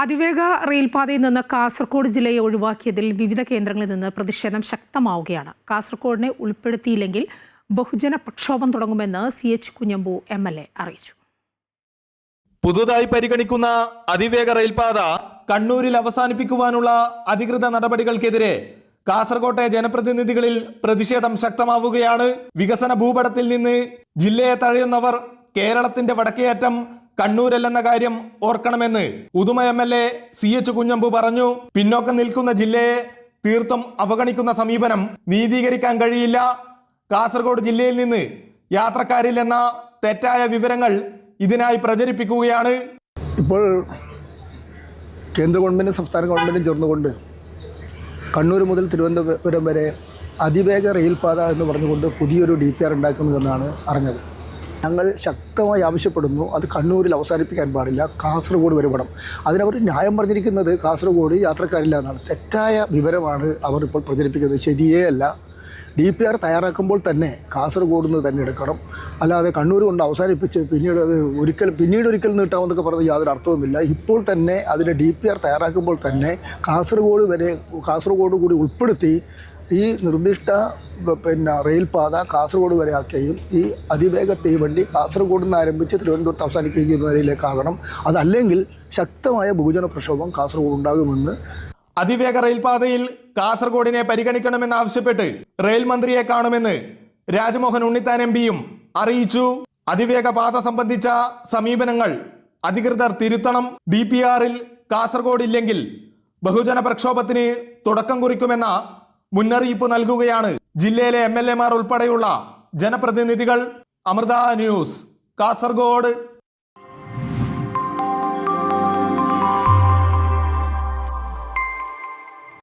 അതിവേഗ റെയിൽപാതയിൽ നിന്ന് കാസർഗോഡ് ജില്ലയെ ഒഴിവാക്കിയതിൽ വിവിധ കേന്ദ്രങ്ങളിൽ നിന്ന് പ്രതിഷേധം ശക്തമാവുകയാണ്. കാസർഗോഡിനെ ഉൾപ്പെടുത്തിയില്ലെങ്കിൽ ബഹുജന പ്രക്ഷോഭം തുടങ്ങുമെന്ന് CH കുഞ്ഞമ്പു MLA അറിയിച്ചു. പുതുതായി പരിഗണിക്കുന്ന അതിവേഗ റെയിൽപാത കണ്ണൂരിൽ അവസാനിപ്പിക്കുവാനുള്ള അധികൃത നടപടികൾക്കെതിരെ കാസർകോട്ടെ ജനപ്രതിനിധികളിൽ പ്രതിഷേധം ശക്തമാവുകയാണ്. വികസന ഭൂപടത്തിൽ നിന്ന് ജില്ലയെ തഴയുന്നവർ കേരളത്തിന്റെ വടക്കേയറ്റം കണ്ണൂരല്ലെന്ന കാര്യം ഓർക്കണമെന്ന് ഉദുമ MLA CH കുഞ്ഞമ്പു പറഞ്ഞു. പിന്നോക്കം നിൽക്കുന്ന ജില്ലയെ തീർത്തും അവഗണിക്കുന്ന സമീപനം നീതീകരിക്കാൻ കഴിയില്ല. കാസർഗോഡ് ജില്ലയിൽ നിന്ന് യാത്രക്കാരില്ലെന്ന തെറ്റായ വിവരങ്ങൾ ഇതിനായി പ്രചരിപ്പിക്കുകയാണ്. ഇപ്പോൾ കേന്ദ്ര ഗവൺമെൻറ്റും സംസ്ഥാന ഗവൺമെൻറ്റും ചേർന്നുകൊണ്ട് കണ്ണൂർ മുതൽ തിരുവനന്തപുരം വരെ അതിവേഗ റെയിൽപാത എന്ന് പറഞ്ഞുകൊണ്ട് പുതിയൊരു DPR ഉണ്ടാക്കുന്നുവെന്നാണ് അറിഞ്ഞത്. ഞങ്ങൾ ശക്തമായി ആവശ്യപ്പെടുന്നു, അത് കണ്ണൂരിൽ അവസാനിപ്പിക്കാൻ പാടില്ല, കാസർഗോഡ് വരെ വിടണം. അതിനവർ ന്യായം പറഞ്ഞിരിക്കുന്നത് കാസർഗോഡ് യാത്രക്കാരില്ല എന്നാണ്. തെറ്റായ വിവരമാണ് അവർ ഇപ്പോൾ പ്രചരിപ്പിക്കുന്നത്, ശരിയേ അല്ല. DPR തയ്യാറാക്കുമ്പോൾ തന്നെ കാസർഗോഡ് നിന്ന് തന്നെ എടുക്കണം, അല്ലാതെ കണ്ണൂർ കൊണ്ട് അവസാനിപ്പിച്ച് പിന്നീട് അത് ഒരിക്കൽ നീട്ടാമെന്നൊക്കെ പറഞ്ഞത് യാതൊരു അർത്ഥവുമില്ല. ഇപ്പോൾ തന്നെ അതിൻ്റെ DPR തയ്യാറാക്കുമ്പോൾ തന്നെ കാസർഗോഡ് കൂടി ഉൾപ്പെടുത്തി ഈ നിർദ്ദിഷ്ട റെയിൽപാത കാസർഗോഡ് വരെ ആക്കുകയും ഈ അതിവേഗ തീവണ്ടി കാസർഗോഡ് നിന്ന് ആരംഭിച്ച് തിരുവനന്തപുരത്ത് അവസാനിക്കുകയും ചെയ്യുന്ന നിലയിലേക്കാകണം. അതല്ലെങ്കിൽ ശക്തമായ ബഹുജന പ്രക്ഷോഭം കാസർഗോഡ് ഉണ്ടാകുമെന്ന്. അതിവേഗ റെയിൽപാതയിൽ കാസർഗോഡിനെ പരിഗണിക്കണമെന്നാവശ്യപ്പെട്ട് റെയിൽ മന്ത്രിയെ കാണുമെന്ന് രാജ്മോഹൻ ഉണ്ണിത്താൻ MPയും അറിയിച്ചു. അതിവേഗ പാത സംബന്ധിച്ച സമീപനങ്ങൾ അധികൃതർ തിരുത്തണം. DPRൽ കാസർഗോഡ് ഇല്ലെങ്കിൽ ബഹുജന പ്രക്ഷോഭത്തിന് തുടക്കം കുറിക്കുമെന്ന മുന്നറിയിപ്പ് നൽകുകയാണ് ജില്ലയിലെ MLAമാർ ഉൾപ്പെടെയുള്ള ജനപ്രതിനിധികൾ. അമൃത ന്യൂസ്, കാസർഗോഡ്.